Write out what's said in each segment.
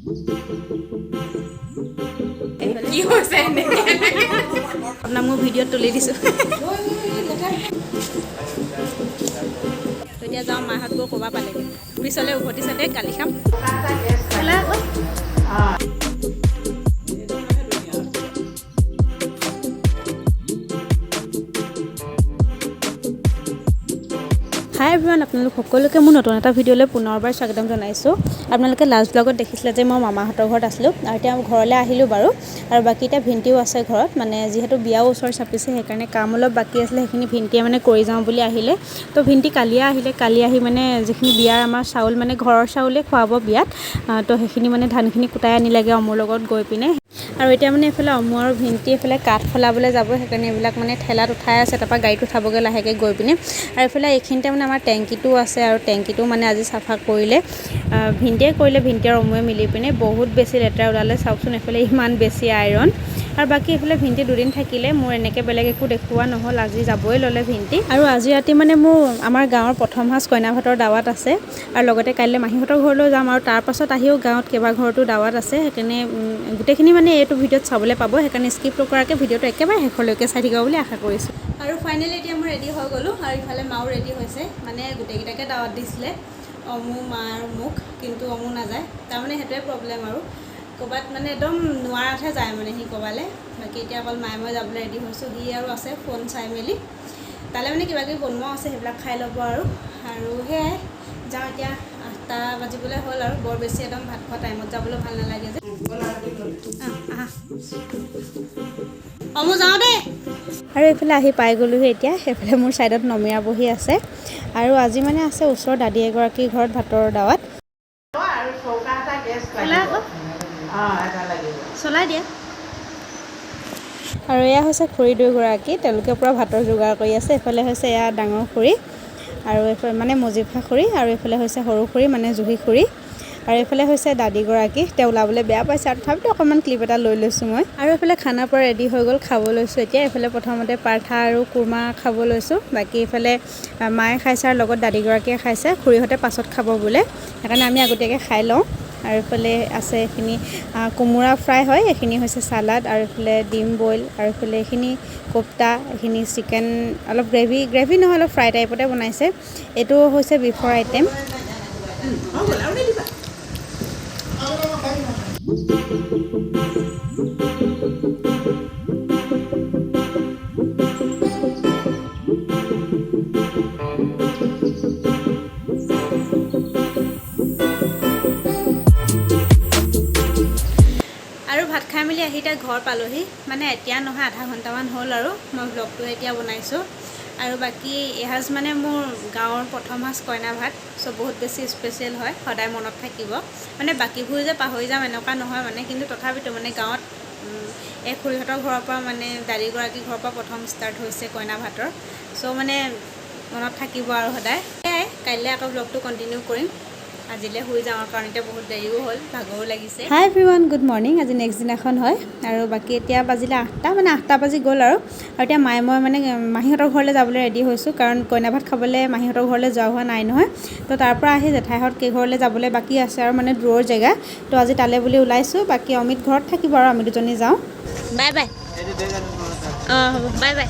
কি হৈছে আপোনাক মই ভিডিঅ'ত তুলি দিছোঁ এতিয়া যাওঁ মাহঁত গৈ ক'বা পালেগৈ পিছলৈ উভতি চাতে গালি খাম হাই এভৰিৱান আপোনালোক সকলোকে মোৰ নতুন এটা ভিডিঅ'লৈ পুনৰবাৰ স্বাগতম জনাইছোঁ আপোনালোকে লাষ্ট ব্লগত দেখিছিলে যে মই মামাহঁতৰ ঘৰত আছিলোঁ আৰু এতিয়া ঘৰলৈ আহিলোঁ বাৰু আৰু বাকী এতিয়া ভিণ্টিও আছে ঘৰত মানে যিহেতু বিয়াও ওচৰ চাপিছে সেইকাৰণে কাম অলপ বাকী আছিলে সেইখিনি ভিণ্টিয়ে মানে কৰি যাওঁ বুলি আহিলে তো ভিণ্টি কালিয়ে আহিলে কালি আহি মানে যিখিনি বিয়াৰ আমাৰ চাউল মানে ঘৰৰ চাউলেই খুৱাব বিয়াত তো সেইখিনি মানে ধানখিনি কুটাই আনিলেগৈ অমৰ লগত গৈ পিনে আৰু এতিয়া মানে এইফালে অমু আৰু ভিণ্টি এইফালে কাঠ ফলাবলৈ যাব সেইকাৰণে এইবিলাক মানে ঠেলাত উঠাই আছে তাৰপৰা গাড়ীত উঠাবগৈ লাহেকৈ গৈ পিনে আৰু এইফালে এইখিনিতে মানে আমাৰ টেংকিটোও আছে আৰু টেংকিটো মানে আজি চাফা কৰিলে ভিণ্টিয়ে কৰিলে ভিণ্টি আৰু অমুৱে মিলি পিনে বহুত বেছি লেতেৰা ওলালে চাওকচোন এইফালে ইমান বেছি আইৰণ আৰু বাকী এইফালে ভিণ্টি দুদিন থাকিলে মোৰ এনেকৈ বেলেগ একো দেখুওৱা নহ'ল আজি যাবই ল'লে ভিণ্টি আৰু আজি ৰাতি মানে মোৰ আমাৰ গাঁৱৰ প্ৰথম সাঁজ কইনা ভাতৰ দাৱাত আছে আৰু লগতে কাইলৈ মাহীহঁতৰ ঘৰলৈ যাম আৰু তাৰপাছত আহিও গাঁৱত কেইবা ঘৰতো দাৱাত আছে সেইকাৰণে গোটেইখিনি মানে এইটো ভিডিঅ'ত চাবলৈ পাব সেইকাৰণে স্কিপ নকৰাকৈ ভিডিঅ'টো একেবাৰে শেষলৈকে চাই থাকিব বুলি আশা কৰিছোঁ আৰু ফাইনেলি এতিয়া মই ৰেডি হৈ গ'লোঁ আৰু ইফালে মাও ৰেডি হৈছে মানে গোটেইকেইটাকে দাৱাত দিছিলে অমু মা আৰু মোক কিন্তু অমু নাযায় তাৰমানে সেইটোৱে প্ৰব্লেম আৰু ক'ৰবাত মানে একদম নোৱাৰাতহে যায় মানে সি ক'ৰবালৈ বাকী এতিয়া অকল মায়ে মই যাবলৈ ৰেডি হৈছোঁ সি আৰু আছে ফোন চাই মেলি তালৈ মানে কিবা কিবি বনোৱা আছে সেইবিলাক খাই ল'ব আৰু সেয়াই যাওঁ এতিয়া 8টা বাজিবলৈ হ'ল আৰু বৰ বেছি একদম ভাত খোৱা টাইমত যাবলৈ ভাল নালাগে যে অমু যাওঁ দেই আৰু এইফালে আহি পাই গ'লোহি এতিয়া সেইফালে মোৰ ছাইডত নমিয়া বহি আছে আৰু আজি মানে আছে ওচৰৰ দাদী এগৰাকীৰ ঘৰত ভাতৰ দাৱাত চলাই দিয়া আৰু এয়া হৈছে খুৰী দুয়োগৰাকী তেওঁলোকে পূৰা ভাতৰ যোগাৰ কৰি আছে এইফালে হৈছে এয়া ডাঙৰ খুৰী আৰু এইফালে মানে মজিফা খুৰী আৰু এইফালে হৈছে সৰু খুৰী মানে জুহি খুৰী আৰু এইফালে হৈছে দাদীগৰাকী তেওঁ ওলাবলৈ বেয়া পাইছে আৰু তথাপিতো অকণমান ক্লিপ এটা লৈ লৈছোঁ মই আৰু এইফালে খানাৰ পৰা ৰেডি হৈ গ'ল খাব লৈছোঁ এতিয়া এইফালে প্ৰথমতে পাৰ্থা আৰু কুৰ্মা খাব লৈছোঁ বাকী এইফালে মায়ে খাইছে আৰু লগত দাদীগৰাকীয়ে খাইছে খুৰীহঁতে পাছত খাব বোলে সেইকাৰণে আমি আগতীয়াকৈ খাই লওঁ আৰু এইফালে আছে এইখিনি কোমোৰা ফ্ৰাই হয় এইখিনি হৈছে চালাড আৰু এইফালে ডিম বইল আৰু এইফালে এইখিনি কোপ্তা এইখিনি চিকেন অলপ গ্ৰেভি নহয় অলপ ফ্ৰাই টাইপতে বনাইছে এইটো হৈছে বিফৰ আইটেম আৰু ভাত খাই মেলি আহি এতিয়া ঘৰ পালোহি মানে এতিয়া নহয় আধা ঘণ্টামান হ'ল আৰু মই ব্লগটো এতিয়া বনাইছোঁ আৰু বাকী এসাঁজ মানে মোৰ গাঁৱৰ প্ৰথম সাঁজ কইনা ভাত চ' বহুত বেছি স্পেচিয়েল হয় সদায় মনত থাকিব মানে বাকীবোৰ যে পাহৰি যাম এনেকুৱা নহয় মানে কিন্তু তথাপিতো মানে গাঁৱত এই খুৰীহঁতৰ ঘৰৰ পৰা মানে দাদীগৰাকীৰ ঘৰৰ পৰা প্ৰথম ষ্টাৰ্ট হৈছে কইনা ভাতৰ চ' মানে মনত থাকিব আৰু সদায় সেয়াই কাইলৈ আকৌ ব্লগটো কণ্টিনিউ কৰিম আজিলৈ শুই যাওঁ কাৰণ এতিয়া বহুত দেৰিও হ'ল ভাগৰো লাগিছে হাই এভৰিৱান গুড মৰ্ণিং আজি নেক্সট দিনাখন হয় আৰু বাকী এতিয়া বাজিলে 8টা মানে 8টা বাজি গ'ল আৰু এতিয়া মায়ে মই মানে মাহীহঁতৰ ঘৰলৈ যাবলৈ ৰেডি হৈছোঁ কাৰণ কইনা ভাত খাবলৈ মাহীহঁতৰ ঘৰলৈ যোৱা হোৱা নাই নহয় তো তাৰ পৰা আহি জেঠাইহঁত কেইঘৰলৈ যাবলৈ বাকী আছে আৰু মানে দূৰৰ জেগা তো আজি তালৈ বুলি ওলাইছোঁ বাকী অমিত ঘৰত থাকিব আৰু আমি দুজনী যাওঁ বাই বাই অঁ হ'ব বাই বাই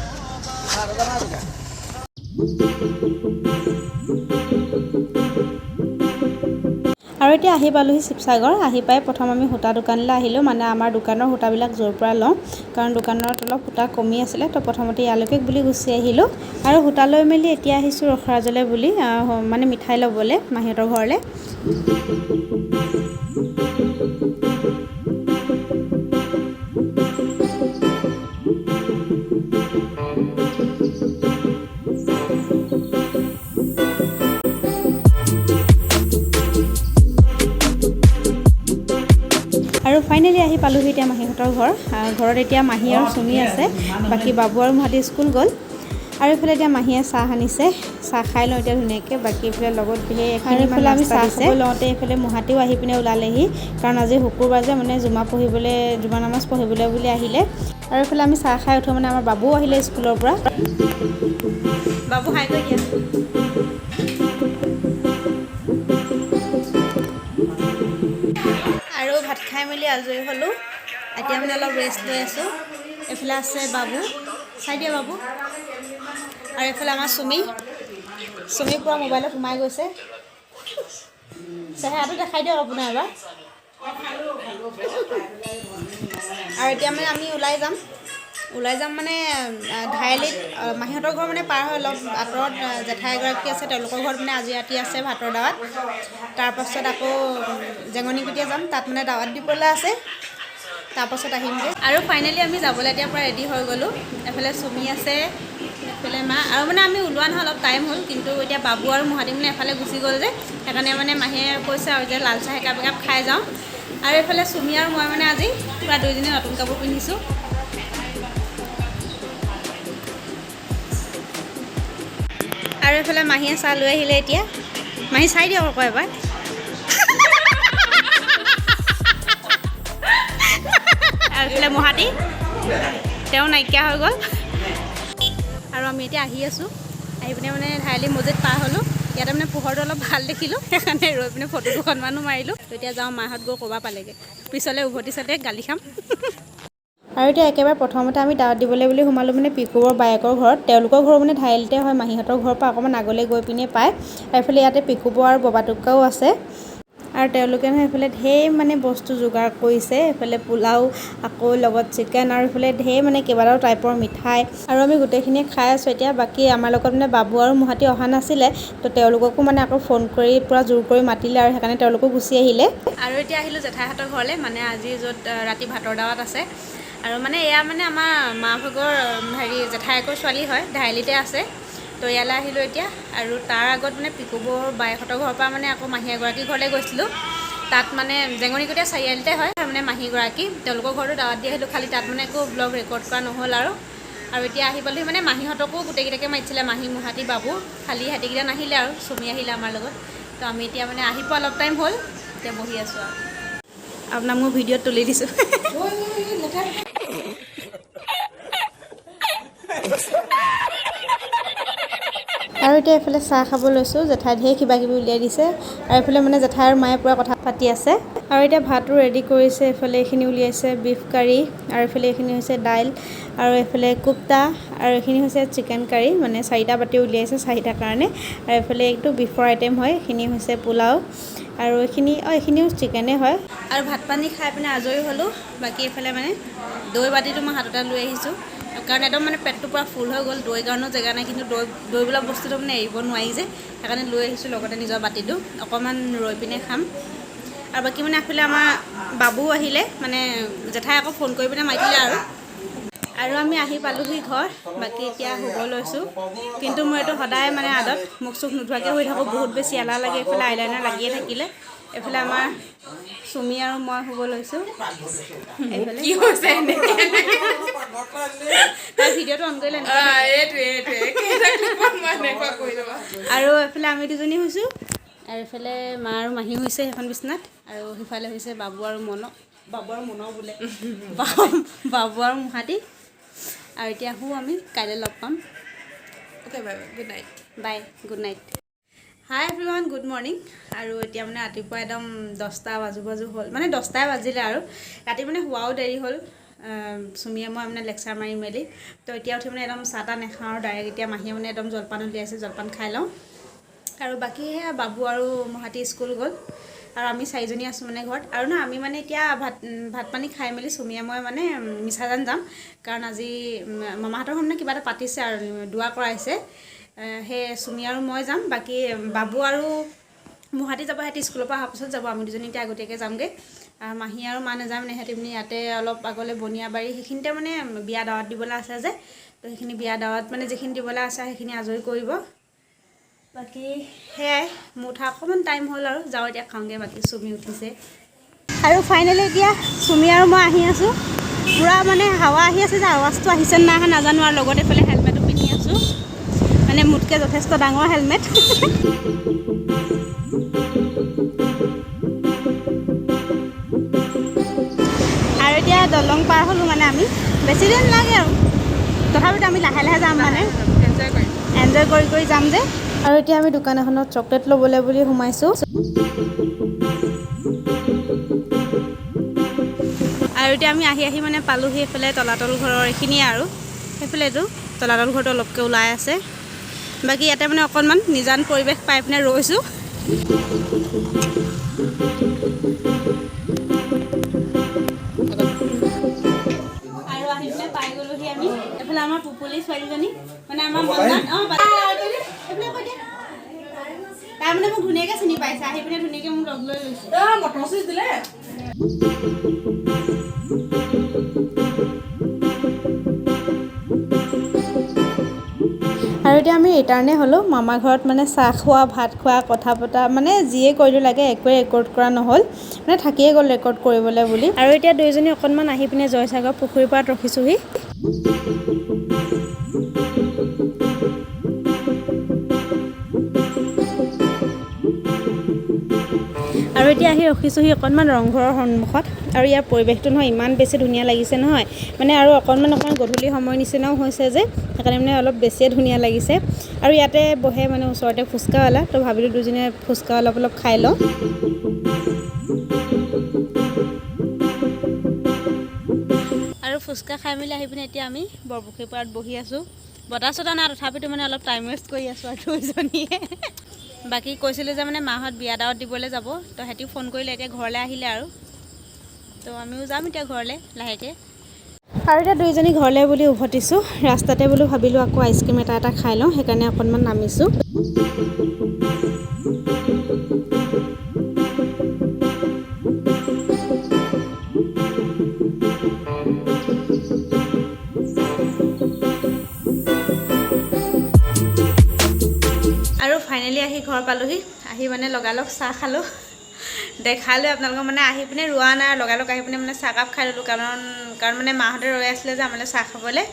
আৰু এতিয়া আহি পালোহি শিৱসাগৰ আহি পাই প্ৰথম আমি সূতা দোকানলৈ আহিলোঁ মানে আমাৰ দোকানৰ সূতাবিলাক য'ৰ পৰা লওঁ কাৰণ দোকানত অলপ সূতা কমি আছিলে তো প্ৰথমতে ইয়ালৈকে বুলি গুচি আহিলোঁ আৰু সূতা লৈ মেলি এতিয়া আহিছোঁ ৰখৰাজলৈ বুলি মানে মিঠাই ল'বলৈ মাহীহঁতৰ ঘৰলৈ আৰু ফাইনেলি আহি পালোহি এতিয়া মাহীহঁতৰ ঘৰত এতিয়া মাহী আৰু চুমি আছে বাকী বাবু আৰু মহাতি স্কুল গ'ল আৰু এইফালে এতিয়া মাহীয়ে চাহ আনিছে চাহ খাই লওঁ এতিয়া ধুনীয়াকৈ বাকী এইফালে লগত বিহে আৰু এইফালে আমি চাহ খাব লওঁতে এইফালে মহাতিও আহি পিনে ওলালেহি কাৰণ আজি শুকুৰবাৰ যে মানে জুমা নামাজ পঢ়িবলৈ বুলি আহিলে আৰু এইফালে আমি চাহ খাই উঠোঁ মানে আমাৰ বাবুও আহিলে স্কুলৰ পৰা বাবু হাই কৰি দিয়া আৰু আৰু ভাত খাই মেলি আজৰি হ'লোঁ এতিয়া মানে অলপ ৰেষ্ট লৈ আছোঁ এইফালে আছে বাবু চাই দিয়া বাবু আৰু এইফালে আমাৰ চুমি পুৰা মোবাইলত সোমাই গৈছে চেহেৰাটো দেখাই দিয়ক আপোনাৰ এবাৰ আৰু এতিয়া মানে আমি ওলাই যাম মানে ঢাৰিআলিত মাহীহঁতৰ ঘৰ মানে পাৰ হৈ অলপ আঁতৰত জেঠাই এগৰাকী আছে তেওঁলোকৰ ঘৰত মানে আজি ৰাতি আছে ভাতৰ দাৱাত তাৰপাছত আকৌ জেঙনিকুটীয়া যাম তাত মানে দাৱাত দিবলৈ আছে তাৰপাছত আহিমগৈ আৰু ফাইনেলি আমি যাবলৈ এতিয়া পৰা ৰেডি হৈ গ'লোঁ এফালে চুমি আছে এফালে মা আৰু মানে আমি ওলোৱা নহয় অলপ টাইম হ'ল কিন্তু এতিয়া বাবু আৰু মহাতি মানে এফালে গুচি গ'ল যে সেইকাৰণে মানে মাহীয়ে কৈছে আৰু যে লাল চাহ একাপ খাই যাওঁ আৰু এইফালে চুমি আৰু মই মানে আজি পুৰা দুইজনী নতুন কাপোৰ পিন্ধিছোঁ আৰু এইফালে মাহীয়ে চাহ লৈ আহিলে এতিয়া মাহী চাই দিয়ক আকৌ এবাৰ আৰু এইফালে মহাতি তেওঁ নাইকিয়া হৈ গ'ল আৰু আমি এতিয়া আহি আছোঁ আহি পিনে মানে ঢাৰিআলি মছজিদ পাৰ হ'লোঁ ইয়াতে মানে পোহৰটো অলপ ভাল দেখিলোঁ সেইকাৰণে ৰৈ পিনে ফটো দুখনমানো মাৰিলোঁ এতিয়া যাওঁ মাহঁত গৈ ক'ৰবাৰ পালেগৈ পিছলৈ উভতি চালে গালি খাম আৰু এতিয়া একেবাৰে প্ৰথমতে আমি দাৱত দিবলৈ বুলি সোমালোঁ মানে পিকুবৰ বায়েকৰ ঘৰত তেওঁলোকৰ ঘৰ মানে ঢাৰিআলিতে হয় মাহীহঁতৰ ঘৰৰ পৰা অকণমান আগলৈ গৈ পিনে পায় আৰু এইফালে ইয়াতে পিকুবৰ আৰু ববাটোকাও আছে আৰু তেওঁলোকে নহয় এইফালে ঢেৰ মানে বস্তু যোগাৰ কৰিছে এইফালে পোলাও আকৌ লগত চিকেন আৰু এইফালে ঢেৰ মানে কেইবাটাও টাইপৰ মিঠাই আৰু আমি গোটেইখিনিয়ে খাই আছোঁ এতিয়া বাকী আমাৰ লগত মানে বাবু আৰু মহাতি অহা নাছিলে তো তেওঁলোককো মানে আকৌ ফোন কৰি পূৰা জোৰ কৰি মাতিলে আৰু সেইকাৰণে তেওঁলোকো গুচি আহিলে আৰু এতিয়া আহিলোঁ জেঠাইহঁতৰ ঘৰলৈ মানে আজি য'ত ৰাতি ভাতৰ দাৱাত আছে আৰু মানে এয়া মানে আমাৰ মা ভাগৰ জেঠাইকৰ ছোৱালী হয় ঢাৰিআলিতে আছে তো ইয়ালৈ আহিলোঁ এতিয়া আৰু তাৰ আগত মানে পিকুবৰ বায়েকহঁতৰ ঘৰৰ পৰা মানে আকৌ মাহী এগৰাকীৰ ঘৰলৈ গৈছিলোঁ তাত মানে জেঙনিকুটীয়া চাৰিআলিতে হয় মানে মাহীগৰাকী তেওঁলোকৰ ঘৰতো দাৱাত দি আহিলোঁ খালি তাত মানে একো ব্লগ ৰেকৰ্ড কৰা নহ'ল আৰু এতিয়া আহি পালোঁ মানে মাহীহঁতকো গোটেইকেইটাকে মাতিছিলে মাহী মহাতি বাবু খালি সিহঁতিকেইটা নাহিলে আৰু চুমি আহিলে আমাৰ লগত তো আমি এতিয়া মানে আহি পোৱা অলপ টাইম হ'ল এতিয়া বহি আছোঁ আৰু আপোনাক মই ভিডিঅ'ত তুলি দিছোঁ আৰু এতিয়া এইফালে চাহ খাব লৈছোঁ জেঠাই ঢেৰ কিবা কিবি উলিয়াই দিছে আৰু এইফালে মানে জেঠাই আৰু মায়ে পূৰা কথা পাতি আছে আৰু এতিয়া ভাতো ৰেডি কৰিছে এইফালে এইখিনি উলিয়াইছে বিফ কাৰী আৰু এইফালে এইখিনি হৈছে দাইল আৰু এইফালে কোপ্তা আৰু এইখিনি হৈছে চিকেন কাৰী মানে 4টা বাতি উলিয়াইছে 4টাৰ কাৰণে আৰু এইফালে এইটো বিফৰ আইটেম হয় এইখিনি হৈছে পোলাও আৰু এইখিনিও চিকেনে হয় আৰু ভাত পানী খাই পিনে আজৰি হ'লোঁ বাকী এইফালে মানে দৈ বাতিটো মই হাততে লৈ আহিছোঁ কাৰণ একদম মানে পেটটো পূৰা ফুল হৈ গ'ল দৈ কাৰণেও জেগা নাই কিন্তু দৈ বোলা বস্তুটো মানে এৰিব নোৱাৰি যে সেইকাৰণে লৈ আহিছোঁ লগতে নিজৰ বাতিটো অকণমান ৰৈ পিনে খাম আৰু বাকী মানে এইফালে আমাৰ বাবু আহিলে মানে জেঠাই আকৌ ফোন কৰি পিনে মাতিলে আৰু আমি আহি পালোঁহি ঘৰ বাকী এতিয়া শুব লৈছোঁ কিন্তু মই এইটো সদায় মানে আদত মুখ চুখ নোধোৱাকৈ হৈ থাকোঁ বহুত বেছি এলাহ লাগে এইফালে আইলাইনাৰ লাগিয়ে থাকিলে এইফালে আমাৰ চুমি আৰু মই শুব লৈছোঁ তাৰ ভিডিঅ'টো অন কৰিলে আৰু এইফালে আমি দুজনী হৈছোঁ আৰু এইফালে মা আৰু মাহী হৈছে সেইখন বিচনাত আৰু সিফালে হৈছে বাবু আৰু মনো বোলে বাবু আৰু মহাতি আৰু এতিয়া শুওঁ আমি কাইলৈ লগ পাম okay bye good night bye good night hi everyone good morning আৰু এতিয়া মানে ৰাতিপুৱা একদম 10টা বাজু হ'ল মানে 10টাই বাজিলে আৰু ৰাতি মানে শোৱাও দেৰি হ'ল চুমিয়ে মই মানে লেকচাৰ মাৰি মেলি তো এতিয়া উঠি মানে একদম চাহ তাহ নাখাওঁ আৰু ডাইৰেক্ট এতিয়া মাহীয়ে মানে একদম জলপান উলিয়াইছে জলপান খাই লওঁ আৰু বাকী সেয়া বাবু আৰু মহাতি স্কুল গ'ল আৰু আমি 4জনী আছোঁ মানে ঘৰত আৰু না আমি মানে এতিয়া ভাত পানী খাই মেলি চুমিয়ে মই মানে মিছাজান যাম কাৰণ আজি মামাহঁতৰ ঘৰত মানে কিবা এটা পাতিছে আৰু দুৱা কৰাইছে সেই চুমি আৰু মই যাম বাকী বাবু আৰু মহাতি যাব সিহঁতি স্কুলৰ পৰা অহাৰ পিছত যাব আমি দুজনী এতিয়া আগতীয়াকৈ যামগৈ আৰু মাহী আৰু মা নাযায় মানে সিহঁতি মানে ইয়াতে অলপ আগলৈ বনিয়াবাৰী সেইখিনিতে মানে বিয়া দাৱাত দিবলৈ আছে যে তো সেইখিনি বিয়া দাৱাত মানে যিখিনি দিবলৈ আছে সেইখিনি আজৰি কৰিব বাকী সেয়াই মোৰ উঠা অকণমান টাইম হ'ল আৰু যাওঁ এতিয়া খাওঁগৈ বাকী চুমি উঠিছে আৰু ফাইনেলি এতিয়া চুমি আৰু মই আহি আছোঁ পূৰা মানে হাৱা আহি আছে যে আৱাজটো আহিছে নাই অহা নাজানো আৰু লগত এইফালে হেলমেটো পিন্ধি আছোঁ মানে মোতকৈ যথেষ্ট ডাঙৰ হেলমেট আৰু এতিয়া দলং পাৰ হ'লোঁ মানে আমি বেছি দিন লাগে আৰু তথাপিতো আমি লাহে লাহে যাম মানে এনজয় কৰি যাম যে আৰু এতিয়া আমি দোকান এখনত চকলেট ল'বলৈ বুলি সোমাইছোঁ আৰু এতিয়া আমি আহি মানে পালোহি এইফালে তলাতল ঘৰৰ এইখিনিয়ে আৰু সেইফালেতো তলাতল ঘৰটো অলপকৈ ওলাই আছে বাকী ইয়াতে মানে অকণমান নিজান পৰিৱেশ পাই পিনে ৰৈছোঁ আৰু আহি পিনে পাই গ'লোহি আমি এইফালে আমাৰ পুপুলি ছোৱালীজনী মানে আমাৰ মনত এইফালে কৈ দিয়া তাই মানে মোক ধুনীয়াকৈ চিনি পাইছে আহি পিনে ধুনীয়াকৈ মোক লগ লৈ লৈছে মটৰ চুইচ দিলে আৰু এতিয়া আমি ৰিটাৰ্ণে হ'লোঁ মামা ঘৰত মানে চাহ খোৱা ভাত খোৱা কথা পতা মানে যিয়ে কৰিলোঁ লাগে একোৱে ৰেকৰ্ড কৰা নহ'ল মানে থাকিয়ে গ'ল ৰেকৰ্ড কৰিবলৈ বুলি আৰু এতিয়া দুইজনী অকণমান আহি পিনে জয়সাগৰ পুখুৰীৰ পাৰত ৰখিছোঁহি আৰু এতিয়া আহি ৰখিছোঁহি অকণমান ৰংঘৰৰ সন্মুখত আৰু ইয়াৰ পৰিৱেশটো নহয় ইমান বেছি ধুনীয়া লাগিছে নহয় মানে আৰু অকণমান গধূলি সময় নিচিনাও হৈছে যে সেইকাৰণে মানে অলপ বেছিয়ে ধুনীয়া লাগিছে আৰু ইয়াতে বহে মানে ওচৰতে ফুচকাৱালা তো ভাবিলোঁ দুজনীয়ে ফুচকা অলপ খাই লওঁ আৰু ফুচকা খাই মেলি আহি পিনে এতিয়া আমি বৰপুখুৰী পাৰত বহি আছোঁ বতাহ চতাহ নাই তথাপিতো মানে অলপ টাইম ৱেষ্ট কৰি আছোঁ আৰু দুইজনীয়ে বাকী কৈছিলোঁ যে মানে মাহঁত বিয়া দাৱত দিবলৈ যাব তো সিহঁতি ফোন কৰিলে এতিয়া ঘৰলৈ আহিলে আৰু তো আমিও যাম এতিয়া ঘৰলৈ লাহেকৈ আৰু এতিয়া দুইজনী ঘৰলৈ বুলি উভতিছোঁ ৰাস্তাতে বোলো ভাবিলোঁ আকৌ আইচক্ৰীম এটা খাই লওঁ সেইকাৰণে অকণমান নামিছোঁ আৰু ফাইনেলি আহি ঘৰ পালোহি আহি মানে লগালগ চাহ খালোঁ দেখালোঁ আপোনালোকক মানে আহি পিনে ৰোৱা নাই লগালগ আহি পিনে মানে চাহকাপ খাই ল'লোঁ কাৰণ মানে মাহঁতে ৰৈ আছিলে যে আমালৈ চাহ খাবলৈ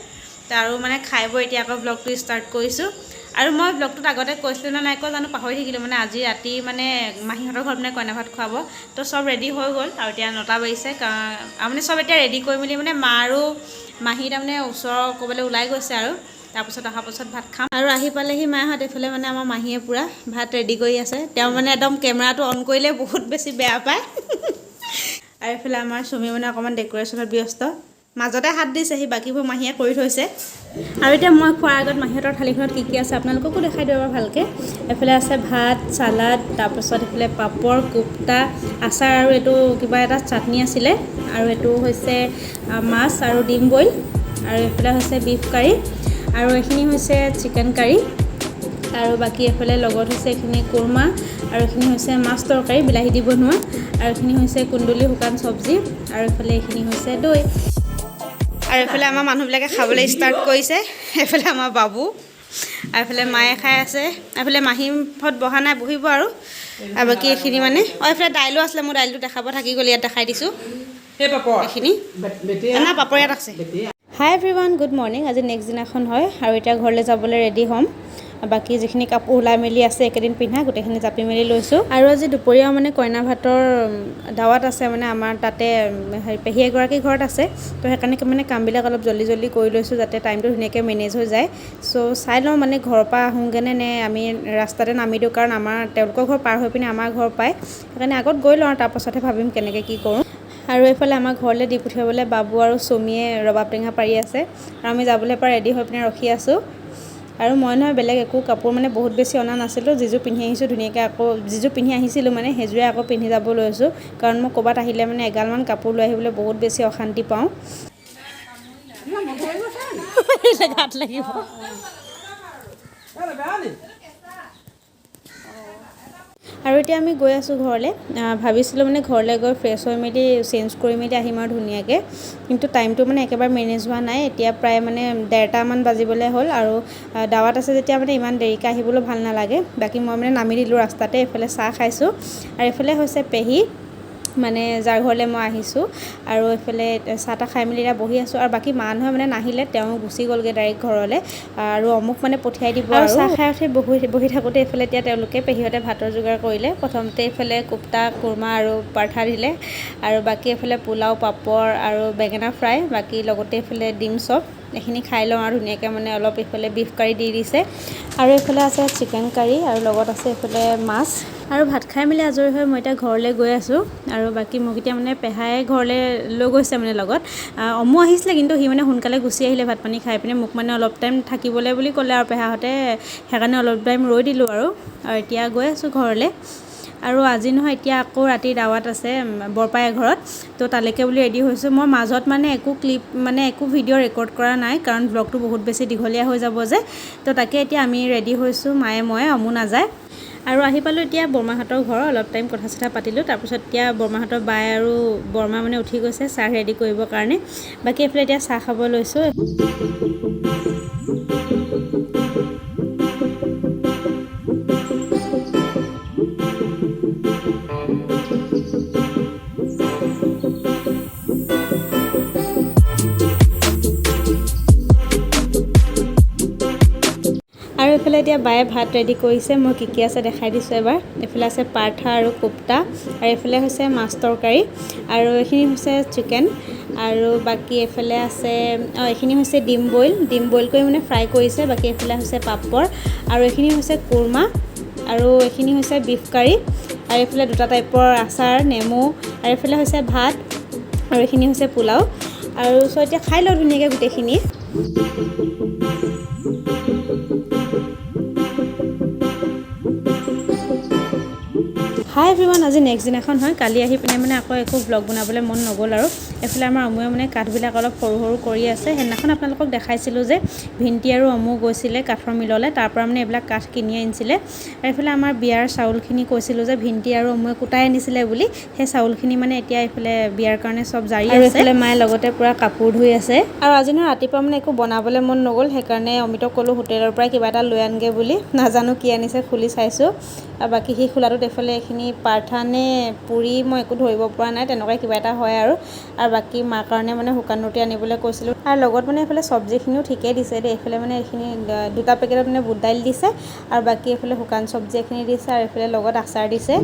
তো আৰু মানে খাই বৈ এতিয়া আকৌ ব্লগটো ষ্টাৰ্ট কৰিছোঁ আৰু মই ব্লগটোত আগতে কৈছিলোঁ নে নাই কোৱা জানো পাহৰি থাকিলোঁ মানে আজি ৰাতি মানে মাহীহঁতৰ ঘৰত মানে কইনা ভাত খুৱাব তো চব ৰেডি হৈ গ'ল আৰু এতিয়া 9টা বাজিছে মানে চব এতিয়া ৰেডি কৰি মেলি মানে মা আৰু মাহী তাৰমানে ওচৰৰ ক'বলৈ ওলাই গৈছে আৰু তাৰপিছত অহাৰ পাছত ভাত খাম আৰু আহি পালেহি মাহঁত এইফালে মানে আমাৰ মাহীয়ে পূৰা ভাত ৰেডি কৰি আছে তেওঁ মানে একদম কেমেৰাটো অন কৰিলে বহুত বেছি বেয়া পায় আৰু এইফালে আমাৰ চুমি মানে অকণমান ডেক'ৰেশ্যনত ব্যস্ত মাজতে হাত দিছেহি বাকীবোৰ মাহীয়ে কৰি থৈছে আৰু এতিয়া মই খোৱাৰ আগত মাহীহঁতৰ থালিখনত কি আছে আপোনালোককো দেখাই দিওঁ এবাৰ ভালকৈ এইফালে আছে ভাত চালাড তাৰপাছত এইফালে পাপৰ কোপ্তা আচাৰ আৰু এইটো কিবা এটা চাটনি আছিলে আৰু এইটো হৈছে মাছ আৰু ডিম বইল আৰু এইফালে হৈছে বিফ কাৰী আৰু এইখিনি হৈছে চিকেন কাৰী আৰু বাকী এইফালে লগত হৈছে এইখিনি কুৰ্মা আৰু এইখিনি হৈছে মাছ তৰকাৰী বিলাহী দি বনোৱা আৰু এইখিনি হৈছে কুন্দুলি শুকান চব্জি আৰু এইফালে এইখিনি হৈছে দৈ আৰু এইফালে আমাৰ মানুহবিলাকে খাবলৈ ষ্টাৰ্ট কৰিছে এইফালে আমাৰ বাবু আৰু এইফালে মায়ে খাই আছে এইফালে মাহীহঁত বহা নাই বহিব আৰু বাকী এইখিনি মানে এইফালে দাইলো আছিলে মোৰ দাইলটো দেখাব থাকি গ'ল ইয়াত দেখাই দিছোঁ এইখিনি না পাপৰ ইয়াত আছে হাই এভৰিৱান গুড মৰ্ণিং আজি নেক্সট দিনাখন হয় আৰু এতিয়া ঘৰলৈ যাবলৈ ৰেডি হ'ম বাকী যিখিনি কাপোৰ ওলাই মেলি আছে একেদিন পিন্ধা গোটেইখিনি জাপি মেলি লৈছোঁ আৰু আজি দুপৰীয়াও মানে কইনা ভাতৰ দাৱাত আছে মানে আমাৰ তাতে পেহী এগৰাকী ঘৰত আছে তো সেইকাৰণে মানে কামবিলাক অলপ জল্দি কৰি লৈছোঁ যাতে টাইমটো ধুনীয়াকৈ মেনেজ হৈ যায় চ' চাই লওঁ মানে ঘৰৰ পৰা আহোঁগৈনে নে আমি ৰাস্তাতে নামি দিওঁ কাৰণ আমাৰ তেওঁলোকৰ ঘৰ পাৰ হৈ পিনে আমাৰ ঘৰ পায় সেইকাৰণে আগত গৈ লওঁ আৰু তাৰপাছতহে ভাবিম কেনেকৈ কি কৰোঁ আৰু এইফালে আমাৰ ঘৰলৈ দি পঠিয়াবলৈ বাবু আৰু চুমিয়ে ৰবাব টেঙা পাৰি আছে আৰু আমি যাবলৈ পৰা ৰেডি হৈ পিনে ৰখি আছোঁ আৰু মই নহয় বেলেগ একো কাপোৰ মানে বহুত বেছি অনা নাছিলোঁ যিযোৰ পিন্ধি আহিছোঁ ধুনীয়াকৈ আকৌ যিযোৰ পিন্ধি আহিছিলোঁ মানে সেইযোৰে আকৌ পিন্ধি যাব লৈছোঁ কাৰণ মই ক'ৰবাত আহিলে মানে এগালমান কাপোৰ লৈ আহিবলৈ বহুত বেছি অশান্তি পাওঁ গাত লাগিব আৰু এতিয়া আমি গৈ আছোঁ ঘৰলৈ ভাবিছিলোঁ মানে ঘৰলৈ গৈ ফ্ৰেছ হৈ মেলি চেঞ্জ কৰি মেলি আহিম আৰু ধুনীয়াকৈ কিন্তু টাইমটো মানে একেবাৰে মেনেজ হোৱা নাই এতিয়া প্ৰায় মানে 1:30মান বাজিবলৈ হ'ল আৰু দাৱাত আছে যেতিয়া মানে ইমান দেৰিকৈ আহিবলৈ ভাল নালাগে বাকী মই মানে নামি দিলোঁ ৰাস্তাতে এইফালে চাহ খাইছোঁ আৰু এইফালে হৈছে পেহী মানে যাৰ ঘৰলৈ মই আহিছোঁ আৰু এইফালে চাহ তাহ খাই মেলি এতিয়া বহি আছোঁ আৰু বাকী মানুহে মানে নাহিলে তেওঁ গুচি গ'লগৈ ডাইৰেক্ট ঘৰলৈ আৰু অমুক মানে পঠিয়াই দিব আৰু চাহ খাই উঠি বহি থাকোঁতে এইফালে এতিয়া তেওঁলোকে পেহীহঁতে ভাতৰ যোগাৰ কৰিলে প্ৰথমতে এইফালে কোপ্তা কুৰ্মা আৰু পাৰ্থা দিলে আৰু বাকী এইফালে পোলাও পাপৰ আৰু বেঙেনা ফ্ৰাই বাকী লগতে এইফালে ডিম চপ এইখিনি খাই লওঁ আৰু ধুনীয়াকৈ মানে অলপ এইফালে বিফ কাৰী দি দিছে আৰু এইফালে আছে চিকেন কাৰী আৰু লগত আছে এইফালে মাছ আৰু ভাত খাই মেলি আজৰি হৈ মই এতিয়া ঘৰলৈ গৈ আছোঁ আৰু বাকী মোক এতিয়া মানে পেহাই ঘৰলৈ লৈ গৈছে মানে লগত অমু আহিছিলে কিন্তু সি মানে সোনকালে গুচি আহিলে ভাত পানী খাই পিনে মোক মানে অলপ টাইম থাকিবলৈ বুলি ক'লে আৰু পেহাহঁতে সেইকাৰণে অলপ টাইম ৰৈ দিলোঁ আৰু এতিয়া গৈ আছোঁ ঘৰলৈ আৰু আজি নহয় এতিয়া আকৌ ৰাতি দাৱাত আছে বৰপাই ঘৰত তো তালৈকে বুলি ৰেডি হৈছোঁ মই মাজত মানে একো ক্লিপ মানে একো ভিডিঅ' ৰেকৰ্ড কৰা নাই কাৰণ ব্লগটো বহুত বেছি দীঘলীয়া হৈ যাব যে তো তাকে এতিয়া আমি ৰেডি হৈছোঁ মায়ে মই অমু নাযায় আৰু আহি পালোঁ এতিয়া বৰমাহঁতৰ ঘৰ অলপ টাইম কথা চথা পাতিলোঁ তাৰপিছত এতিয়া বৰমাহঁতৰ বাই আৰু বৰমা মানে উঠি গৈছে চাহ ৰেডি কৰিবৰ কাৰণে বাকী এইফালে এতিয়া চাহ খাব লৈছোঁ আৰু এইফালে এতিয়া বায়ে ভাত ৰেডি কৰিছে মই কি আছে দেখাই দিছোঁ এবাৰ এইফালে আছে পাৰ্থা আৰু কোপ্তা আৰু এইফালে হৈছে মাছ তৰকাৰী আৰু এইখিনি হৈছে চিকেন আৰু বাকী এইফালে আছে এইখিনি হৈছে ডিম বইল কৰি মানে ফ্ৰাই কৰিছে বাকী এইফালে হৈছে পাপৰ আৰু এইখিনি হৈছে কুৰ্মা আৰু এইখিনি হৈছে বিফ কাৰী আৰু এইফালে দুটা টাইপৰ আচাৰ নেমু আৰু এইফালে হৈছে ভাত আৰু এইখিনি হৈছে পোলাও আৰু চ' এতিয়া খাই লওঁ ধুনীয়াকৈ গোটেইখিনি হাই এভৰিৱান আজি নেক্সট দিনাখন হয় কালি আহি পিনে মানে আকৌ একো ব্লগ বনাবলৈ মন নগ'ল আৰু এইফালে আমাৰ অমুৱে মানে কাঠবিলাক অলপ সৰু সৰু কৰি আছে সেইদিনাখন আপোনালোকক দেখাইছিলোঁ যে ভিণ্টি আৰু অমু গৈছিলে কাঠৰ মিললৈ তাৰ পৰা মানে এইবিলাক কাঠ কিনি আনিছিলে আৰু এইফালে আমাৰ বিয়াৰ চাউলখিনি কৈছিলোঁ যে ভিণ্টি আৰু অমুৱে কুটাই আনিছিলে বুলি সেই চাউলখিনি মানে এতিয়া এইফালে বিয়াৰ কাৰণে চব জাৰি আছে আৰু এইফালে মায়ে লগতে পূৰা কাপোৰ ধুই আছে আৰু আজি নহয় ৰাতিপুৱা মানে একো বনাবলৈ মন নগ'ল সেইকাৰণে অমিতক ক'লোঁ হোটেলৰ পৰা কিবা এটা লৈ আনগৈ বুলি নাজানো কি আনিছে খুলি চাইছোঁ আৰু বাকী সেই খোলাটোত এইফালে এইখিনি পাৰ্থা নে পুৰি মই একো ধৰিব পৰা নাই তেনেকুৱা কিবা এটা হয় আৰু বাকী মাৰ কাৰণে মানে শুকান ৰুটি আনিবলৈ কৈছিলোঁ আৰু লগত মানে এইফালে চব্জিখিনিও ঠিকেই দিছে দেই এইফালে মানে এইখিনি দুটা পেকেটত মানে বুট দাইল দিছে আৰু বাকী এইফালে শুকান চব্জি এখিনি দিছে আৰু এইফালে লগত আচাৰ দিছে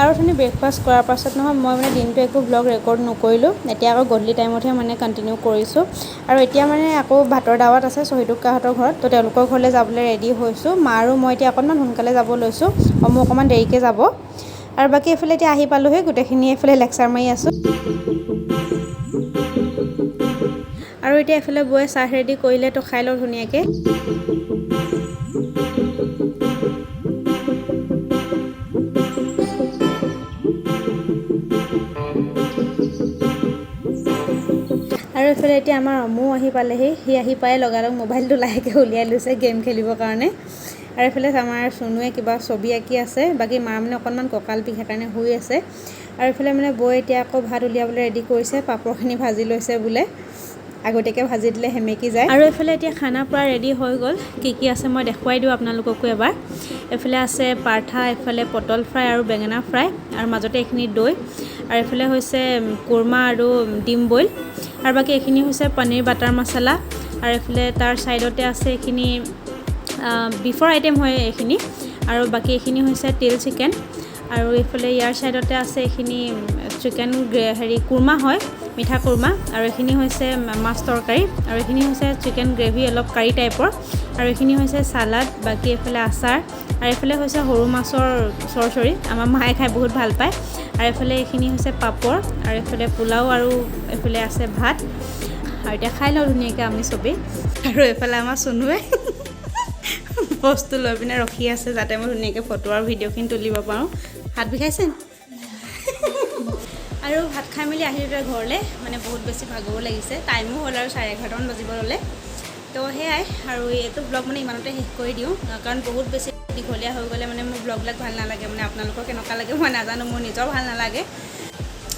আৰু অথনি ব্ৰেকফাষ্ট কৰাৰ পাছত নহয় মই মানে দিনটো একো ব্লগ ৰেকৰ্ড নকৰিলোঁ এতিয়া আকৌ গধূলি টাইমতহে মানে কণ্টিনিউ কৰিছোঁ আৰু এতিয়া মানে আকৌ ভাতৰ দাৱাত আছে শহীদুক কাহঁতৰ ঘৰত তো তেওঁলোকৰ ঘৰলৈ যাবলৈ ৰেডি হৈছোঁ মা আৰু মই এতিয়া অকণমান সোনকালে যাব লৈছোঁ মই অকণমান দেৰিকৈ যাব আৰু বাকী এইফালে এতিয়া আহি পালোঁহি গোটেইখিনি এইফালে লেকচাৰ মাৰি আছোঁ আৰু এতিয়া এইফালে বৌয়ে চাহ ৰেডি কৰিলে তো খাই লওঁ ধুনীয়াকৈ আৰু এইফালে এতিয়া আমাৰ অমু আহি পালেহি সি আহি পাই লগালগ মোবাইলটো লাহেকৈ উলিয়াই লৈছে গেম খেলিবৰ কাৰণে আৰু এইফালে আমাৰ চনুৱে কিবা ছবি আঁকি আছে বাকী মাৰ মানে অকণমান কঁকাল বিষ সেইকাৰণে শুই আছে আৰু এইফালে মানে বৌ এতিয়া আকৌ ভাত উলিয়াবলৈ ৰেডি কৰিছে পাপৰখিনি ভাজি লৈছে বোলে আগতীয়াকৈ ভাজি দিলে সেমেকি যায় আৰু এইফালে এতিয়া খানা পূৰা ৰেডি হৈ গ'ল কি আছে মই দেখুৱাই দিওঁ আপোনালোককো এবাৰ এইফালে আছে পাৰ্থা এইফালে পটল ফ্ৰাই আৰু বেঙেনা ফ্ৰাই আৰু মাজতে এইখিনি দৈ আৰু এইফালে হৈছে কুৰ্মা আৰু ডিম বইল আৰু বাকী এইখিনি হৈছে পনীৰ বাটাৰ মছলা আৰু এইফালে তাৰ ছাইডতে আছে এইখিনি বিফৰ আইটেম হয় এইখিনি আৰু বাকী এইখিনি হৈছে তিল চিকেন আৰু এইফালে ইয়াৰ ছাইডতে আছে এইখিনি চিকেন কুৰ্মা হয় মিঠা কুৰ্মা আৰু এইখিনি হৈছে মাছ তৰকাৰী আৰু এইখিনি হৈছে চিকেন গ্ৰেভি অলপ কাৰী টাইপৰ আৰু এইখিনি হৈছে চালাড বাকী এইফালে আচাৰ আৰু এইফালে হৈছে সৰু মাছৰ চৰচৰি আমাৰ মায়ে খাই বহুত ভাল পায় আৰু এইফালে এইখিনি হৈছে পাপৰ আৰু এইফালে পোলাও আৰু এইফালে আছে ভাত আৰু এতিয়া খাই লওঁ ধুনীয়াকৈ আমি চবেই আৰু এইফালে আমাৰ চনুৱে বস্তু লৈ পিনে ৰখি আছে যাতে মই ধুনীয়াকৈ ফটো আৰু ভিডিঅ'খিনি তুলিব পাৰোঁ হাত বিষাইছে আৰু ভাত খাই মেলি আহিলোঁ ঘৰলৈ মানে বহুত বেছি ভাগৰো লাগিছে টাইমো হ'ল আৰু 11:30মান বাজিব ল'লে তো সেয়াই আৰু এইটো ব্লগ মানে ইমানতে শেষ কৰি দিওঁ কাৰণ বহুত বেছি দীঘলীয়া হৈ গ'লে মানে মোৰ ব্লগবিলাক ভাল নালাগে মানে আপোনালোকৰ কেনেকুৱা লাগে মই নাজানো মোৰ নিজৰ ভাল নালাগে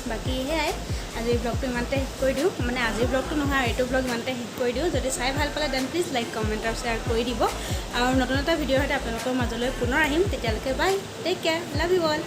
বাকী সেয়াই আজিৰ ব্লগটো ইমানতে শেষ কৰি দিওঁ মানে আজিৰ ব্লগটো নহয় আৰু এইটো ব্লগ ইমানতে শেষ কৰি দিওঁ যদি চাই ভাল পালে দেন প্লিজ লাইক কমেণ্ট আৰু শ্বেয়াৰ কৰি দিব আৰু নতুন এটা ভিডিঅ'ৰ সৈতে আপোনালোকৰ মাজলৈ পুনৰ আহিম তেতিয়ালৈকে bye take care love you all